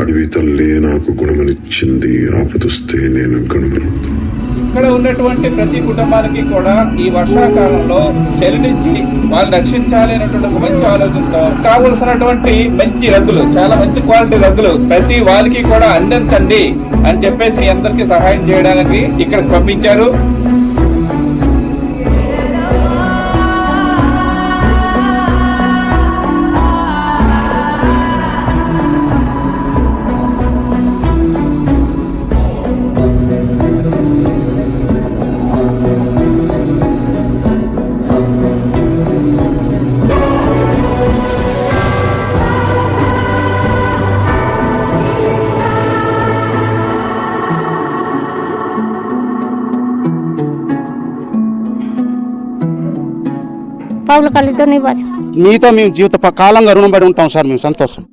అడవి తల్లి నాకు గుణమనిచ్చింది, ఆపదొస్తే నేను గుణమనవుతాను. ఇక్కడ ఉన్నటువంటి ప్రతి కుటుంబానికి కూడా ఈ వర్షాకాలంలో చలి నుంచి వాళ్ళు రక్షించాలి అనేటువంటి ఒక మంచి ఆలోచనతో కావలసినటువంటి మంచి రగ్గులు, చాలా మంచి క్వాలిటీ రగ్గులు ప్రతి వాళ్ళకి కూడా అందించండి అని చెప్పేసి అందరికీ సహాయం చేయడానికి ఇక్కడికి పంపించారు. పౌలు కలితో మీతో మేము జీవిత కాలంగా రుణపడి ఉంటాం సార్. మేము సంతోషం.